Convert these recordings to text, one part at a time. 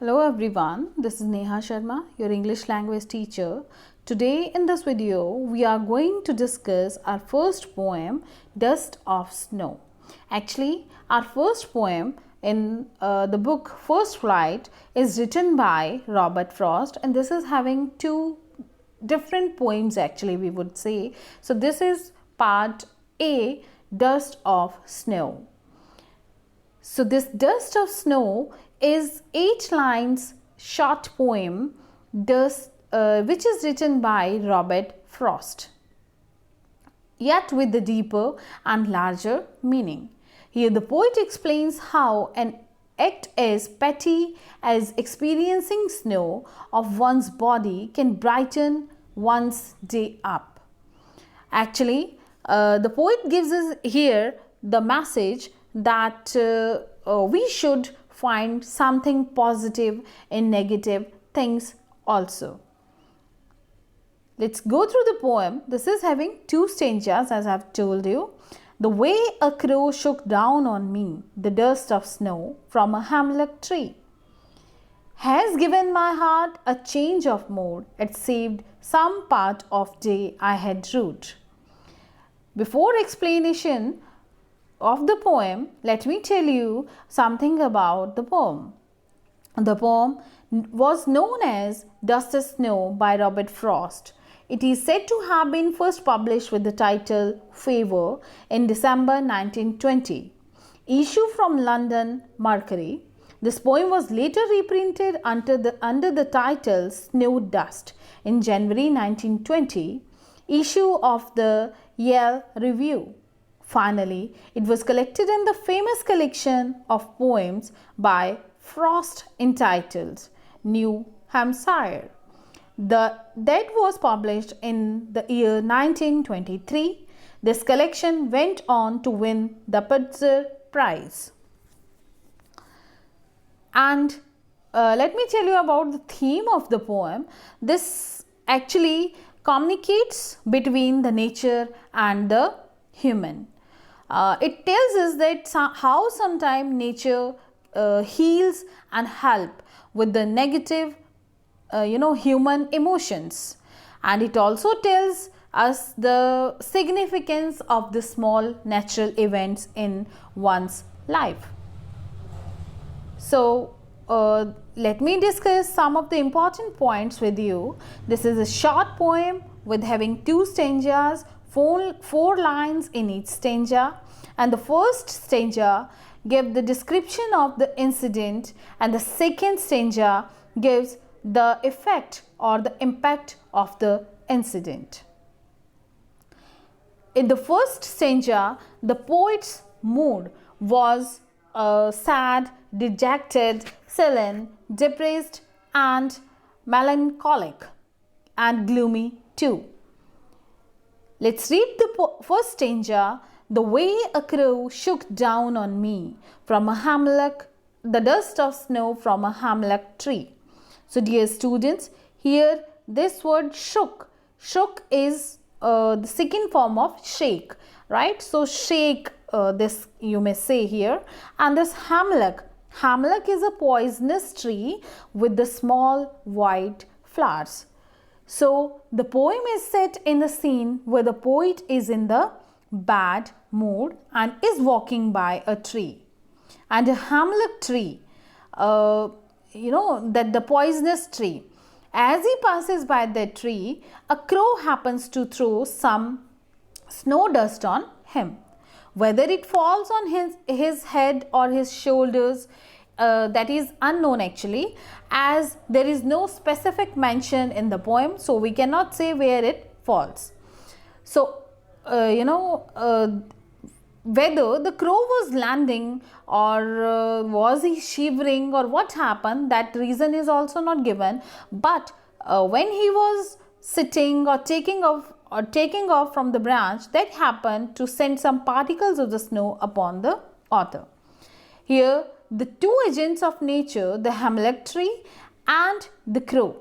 Hello everyone, this is Neha Sharma, your English language teacher. Today in this video, we are going to discuss our first poem, Dust of Snow. Actually, our first poem in the book First Flight is written by Robert Frost, and this is having two different poems actually, we would say. So this is part A, Dust of Snow. So this Dust of Snow is 8 lines short poem which is written by Robert Frost, yet with the deeper and larger meaning. Here the poet explains how an act as petty as experiencing snow of one's body can brighten one's day up. Actually, the poet gives us here the message that we should find something positive in negative things also. Let's go through the poem. This is having 2 stanzas, as I've told you. The way a crow shook down on me the dust of snow from a hemlock tree has given my heart a change of mood. It saved some part of day I had rued. Before explanation of the poem, let me tell you something about the poem. The poem was known as Dust of Snow by Robert Frost. It is said to have been first published with the title Favour in December 1920. Issue from London Mercury. This poem was later reprinted under the title Snow Dust in January 1920, issue of the Yale Review. Finally, it was collected in the famous collection of poems by Frost entitled New Hampshire. That was published in the year 1923. This collection went on to win the Pulitzer Prize. And let me tell you about the theme of the poem. This actually communicates between the nature and the human. It tells us that how sometimes nature heals and help with the negative human emotions, and it also tells us the significance of the small natural events in one's life. So let me discuss some of the important points with you. This is a short poem with having 2 stanzas, 4 lines in each stanza, and the first stanza gives the description of the incident and the second stanza gives the effect or the impact of the incident. In the first stanza, the poet's mood was sad, dejected, sullen, depressed and melancholic and gloomy too. Let's read the first stanza. The way a crow shook down on me from a hemlock, the dust of snow from a hemlock tree. So dear students, here this word shook. Shook is the second form of shake, right? So shake, this you may say here. And this hemlock. Hemlock is a poisonous tree with the small white flowers. So the poem is set in the scene where the poet is in the bad mood and is walking by a tree. And a hemlock tree, that the poisonous tree. As he passes by that tree, a crow happens to throw some snow dust on him. Whether it falls on his head or his shoulders, that is unknown actually, as there is no specific mention in the poem, so we cannot say where it falls. So whether the crow was landing or was he shivering or what happened, that reason is also not given. But when he was sitting or taking off from the branch, that happened to send some particles of the snow upon the author. Here the 2 agents of nature, the hemlock tree and the crow.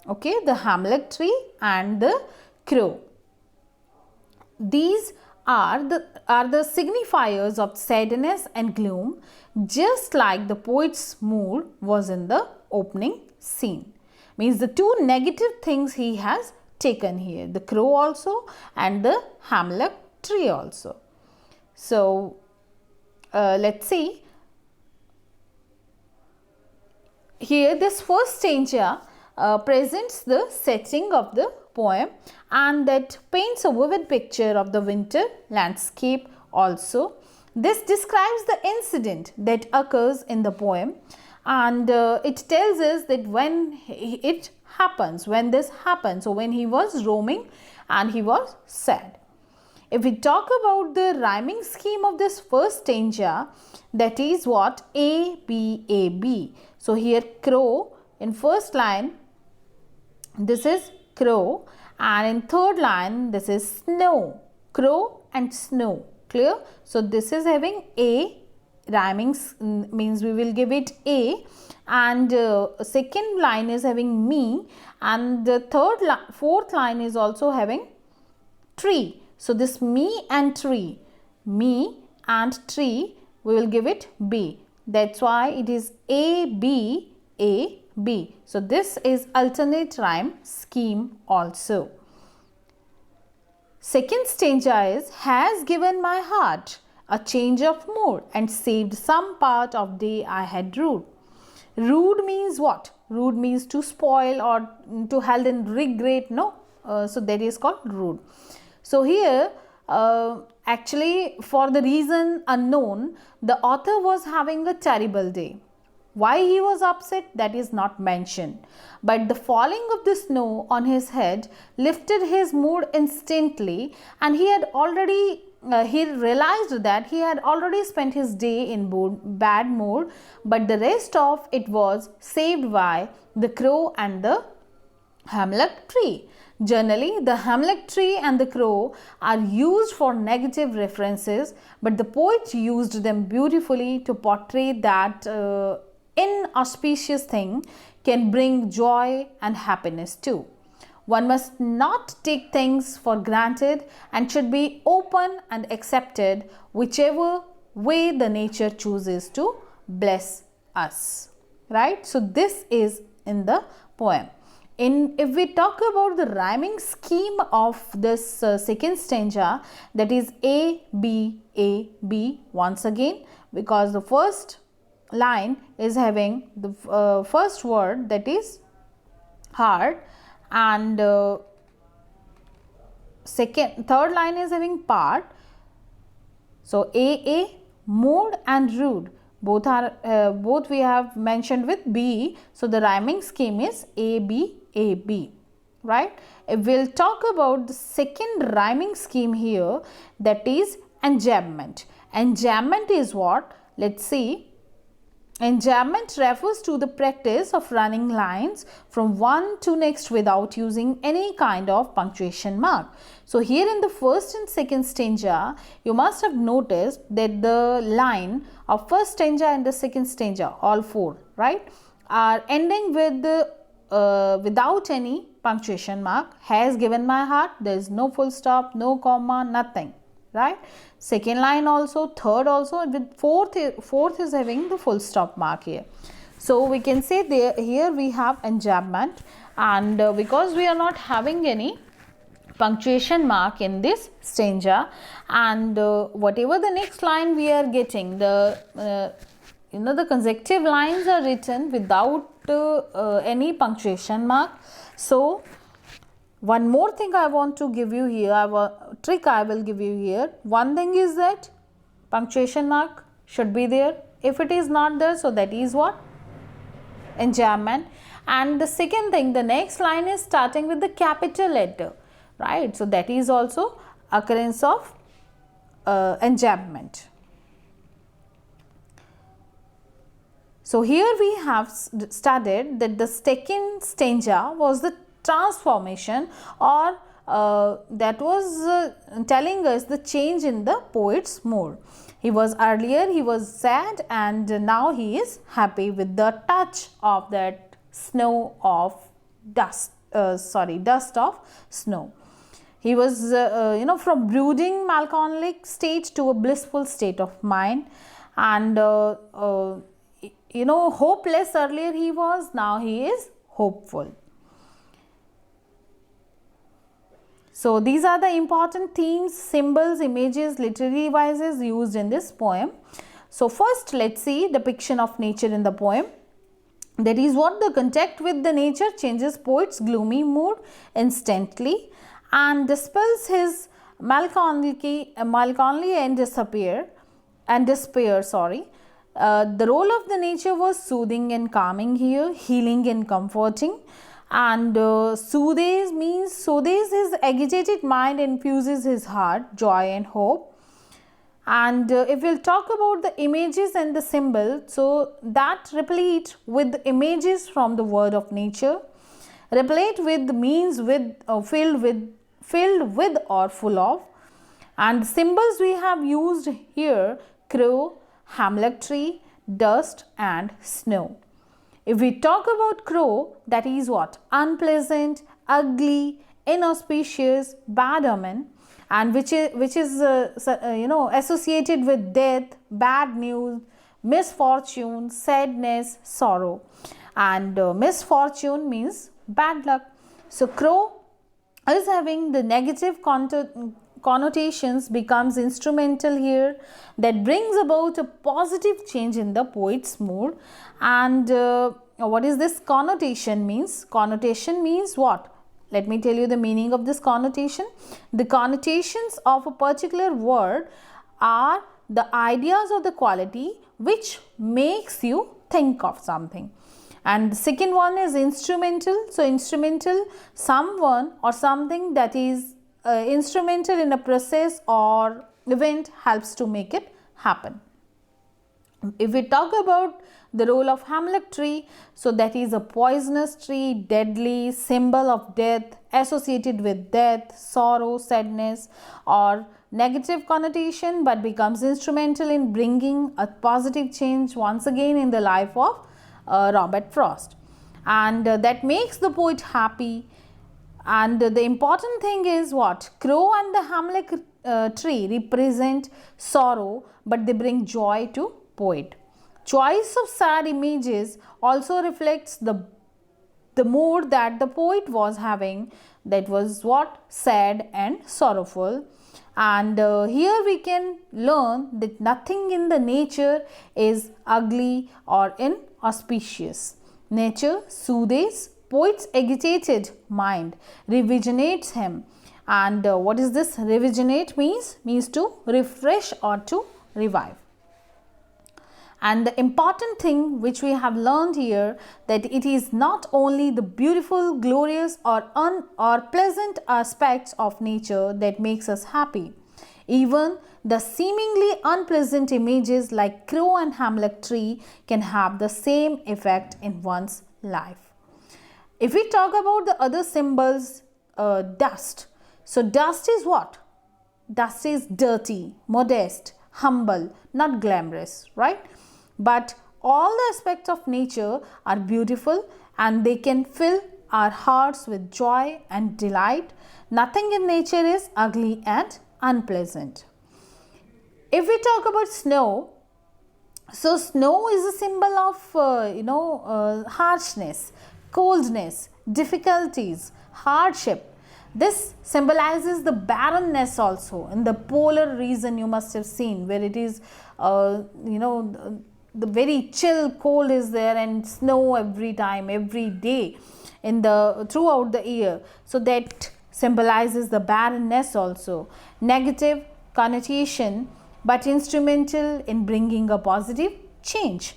Okay, the hemlock tree and the crow. These are the signifiers of sadness and gloom, just like the poet's mood was in the opening scene. Means the two negative things he has taken here, the crow also and the hemlock tree also. So let's see. Here this first stanza presents the setting of the poem, and that paints a vivid picture of the winter landscape also. This describes the incident that occurs in the poem, and it tells us that when it happens, when this happens, so when he was roaming and he was sad. If we talk about the rhyming scheme of this first stanza, that is what? A, B, A, B. So here crow in first line, this is crow, and in third line this is snow. Crow and snow. Clear? So this is having A, rhyming means we will give it A, and second line is having me, and the fourth line is also having tree. So this me and tree, me and tree, we will give it B. That's why it is A, B, A, B. So this is alternate rhyme scheme also. Second stanza is, has given my heart a change of mood and saved some part of day I had rued. Rude means what? Rude means to spoil or to held in regret, no? So that is called rude. So here actually for the reason unknown, the author was having a terrible day. Why he was upset, that is not mentioned. But the falling of the snow on his head lifted his mood instantly, and he had already he realized that he had already spent his day in bad mood, but the rest of it was saved by the crow and the hemlock tree. Generally, the hemlock tree and the crow are used for negative references, but the poet used them beautifully to portray that inauspicious thing can bring joy and happiness too. One must not take things for granted and should be open and accepted whichever way the nature chooses to bless us. Right? So this is in the poem. If we talk about the rhyming scheme of this second stanza, that is A, B, A, B once again, because the first line is having the first word, that is hard, and third line is having part. So A, mood and rude, both are both we have mentioned with B. So the rhyming scheme is A, B, A, B. Right? If we'll talk about the second rhyming scheme here, that is enjambment. Enjambment is what? Let's see. Enjambment refers to the practice of running lines from one to next without using any kind of punctuation mark. So here in the first and second stanza, you must have noticed that the line of first stanza and the second stanza, all four, right, are ending with the without any punctuation mark. Has given my heart, there is no full stop, no comma, nothing. Right? Second line also, third also, with fourth is having the full stop mark here. So we can say there here we have enjambment, and because we are not having any punctuation mark in this stanza, and whatever the next line we are getting, the the consecutive lines are written without any punctuation mark. So one more thing I want to give you here, a trick I will give you here. One thing is that punctuation mark should be there. If it is not there, so that is what? Enjambment. And the second thing, the next line is starting with the capital letter, right? So that is also occurrence of enjambment. So here we have studied that the second stanza was the transformation, or that was telling us the change in the poet's mood. Earlier he was sad, and now he is happy with the touch of that dust of snow. He was, from brooding melancholic state to a blissful state of mind, and hopeless earlier he was, now he is hopeful. So these are the important themes, symbols, images, literary devices used in this poem. So first let's see depiction of nature in the poem. That is what the contact with the nature changes poet's gloomy mood instantly and dispels his melancholy and despair. The role of the nature was soothing and calming here, healing and comforting. And soothes his agitated mind, infuses his heart joy and hope. And if we'll talk about the images and the symbol, so that replete with images from the word of nature. Replete with means with filled with or full of. And symbols we have used here: crow, hemlock tree, dust and snow. If we talk about crow, that is what? Unpleasant, ugly, inauspicious, bad omen, and which is associated with death, bad news, misfortune, sadness, sorrow. And misfortune means bad luck. So crow is having the negative connotations, becomes instrumental here, that brings about a positive change in the poet's mood. And what is this connotation means? Connotation means what? Let me tell you the meaning of this connotation. The connotations of a particular word are the ideas or the quality which makes you think of something. And the second one is instrumental. So instrumental, someone or something that is instrumental in a process or event, helps to make it happen. If we talk about the role of hemlock tree, so that is a poisonous tree, deadly, symbol of death, associated with death, sorrow, sadness or negative connotation, but becomes instrumental in bringing a positive change once again in the life of Robert Frost. And that makes the poet happy. And the important thing is what? Crow and the hemlock tree represent sorrow, but they bring joy to poet. Choice of sad images also reflects the mood that the poet was having, that was what? Sad and sorrowful. And here we can learn that nothing in the nature is ugly or inauspicious. Nature soothes poet's agitated mind, revigorates him. And what is this revigonate means? Means to refresh or to revive. And the important thing which we have learned here, that it is not only the beautiful, glorious or pleasant aspects of nature that makes us happy. Even the seemingly unpleasant images like crow and hemlock tree can have the same effect in one's life. If we talk about the other symbols, dust. So dust is what? Dust is dirty, modest, humble, not glamorous, right? But all the aspects of nature are beautiful and they can fill our hearts with joy and delight. Nothing in nature is ugly and unpleasant. If we talk about snow, so snow is a symbol of harshness, coldness, difficulties, hardship. This symbolizes the barrenness also in the polar region. You must have seen where it is the very chill cold is there and snow every time, every day throughout the year. So that symbolizes the barrenness also. Negative connotation, but instrumental in bringing a positive change.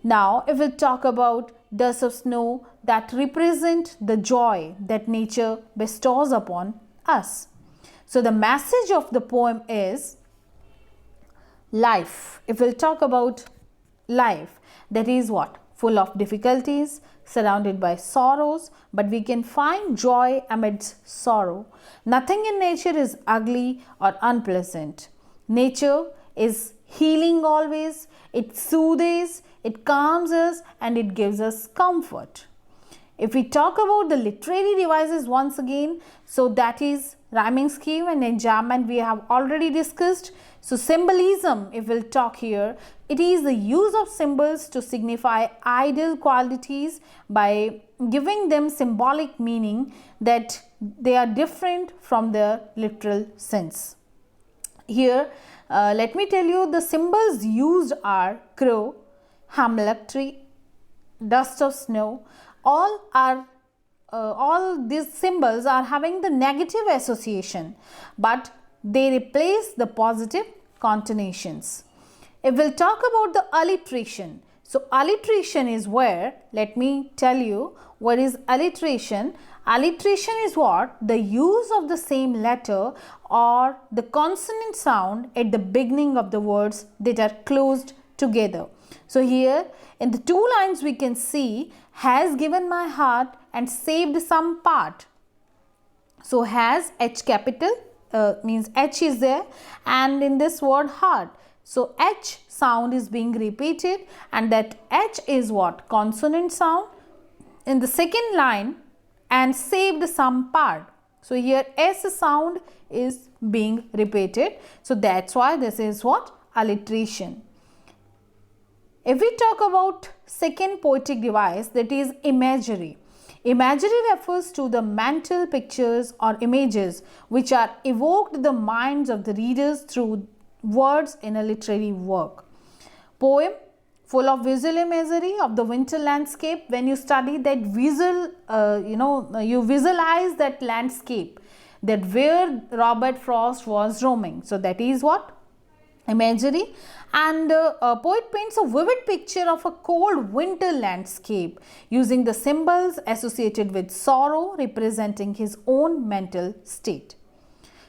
Now if we talk about dust of snow, that represent the joy that nature bestows upon us. So the message of the poem is life. If we'll talk about life, that is what? Full of difficulties, surrounded by sorrows, but we can find joy amidst sorrow. Nothing in nature is ugly or unpleasant. Nature is healing always. It soothes, it calms us and it gives us comfort. If we talk about the literary devices once again, so that is rhyming scheme and enjambment we have already discussed. So symbolism, if we'll talk here, it is the use of symbols to signify ideal qualities by giving them symbolic meaning that they are different from their literal sense. Here, let me tell you, the symbols used are crow, hamlet tree, dust of snow. All these symbols are having the negative association, but they replace the positive connotations. If we'll talk about the alliteration, so alliteration is where, let me tell you what is alliteration. Alliteration is what? The use of the same letter or the consonant sound at the beginning of the words that are closed together. So here in the two lines we can see, has given my heart and saved some part. So has, H capital, means H is there, and in this word heart. So H sound is being repeated, and that H is what? Consonant sound in the second line, and saved some part. So here S sound is being repeated. So that's why this is what? Alliteration. If we talk about second poetic device, that is imagery. Imagery refers to the mental pictures or images which are evoked in the minds of the readers through words in a literary work. Poem full of visual imagery of the winter landscape. When you study that visual, you visualize that landscape, that where Robert Frost was roaming. So that is what? Imagery. And a poet paints a vivid picture of a cold winter landscape using the symbols associated with sorrow, representing his own mental state.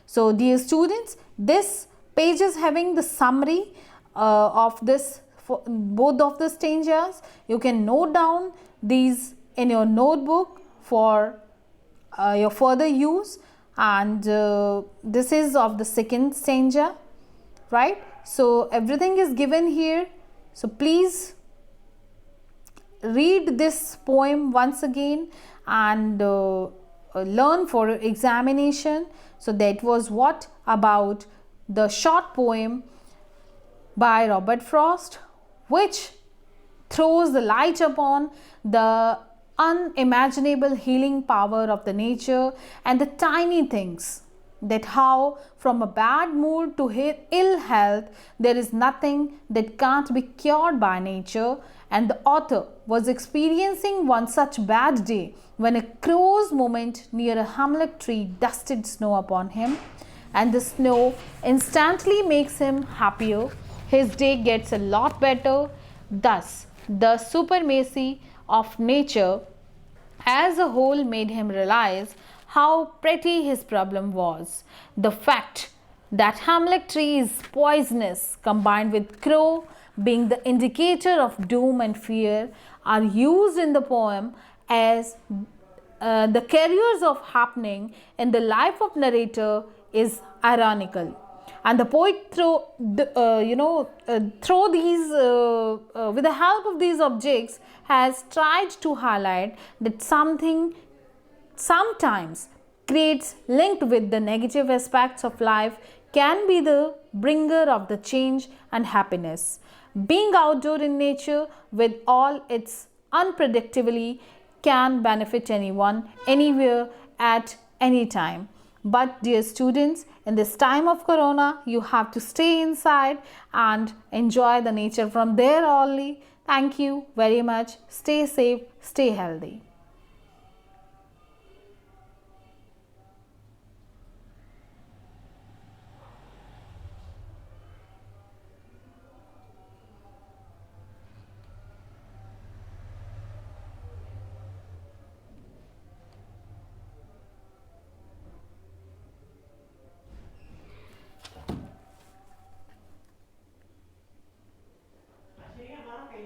So dear students, this page is having the summary of this, both of the stanzas. You can note down these in your notebook for your further use, and this is of the second stanza, right? So everything is given here. So please read this poem once again and learn for examination. So that was what about the short poem by Robert Frost, which throws the light upon the unimaginable healing power of the nature and the tiny things, that how from a bad mood to ill health there is nothing that can't be cured by nature. And the author was experiencing one such bad day when a crow's movement near a hamlet tree dusted snow upon him, and the snow instantly makes him happier. His day gets a lot better. Thus the supremacy of nature as a whole made him realize how pretty his problem was. The fact that hamlet tree is poisonous, combined with crow being the indicator of doom and fear, are used in the poem as the carriers of happening in the life of narrator, is ironical. And the poet through these with the help of these objects has tried to highlight that something sometimes creates linked with the negative aspects of life can be the bringer of the change and happiness. Being outdoor in nature with all its unpredictability can benefit anyone, anywhere, at any time. But dear students, in this time of corona, you have to stay inside and enjoy the nature from there only. Thank you very much. Stay safe, stay healthy. Así que nada, que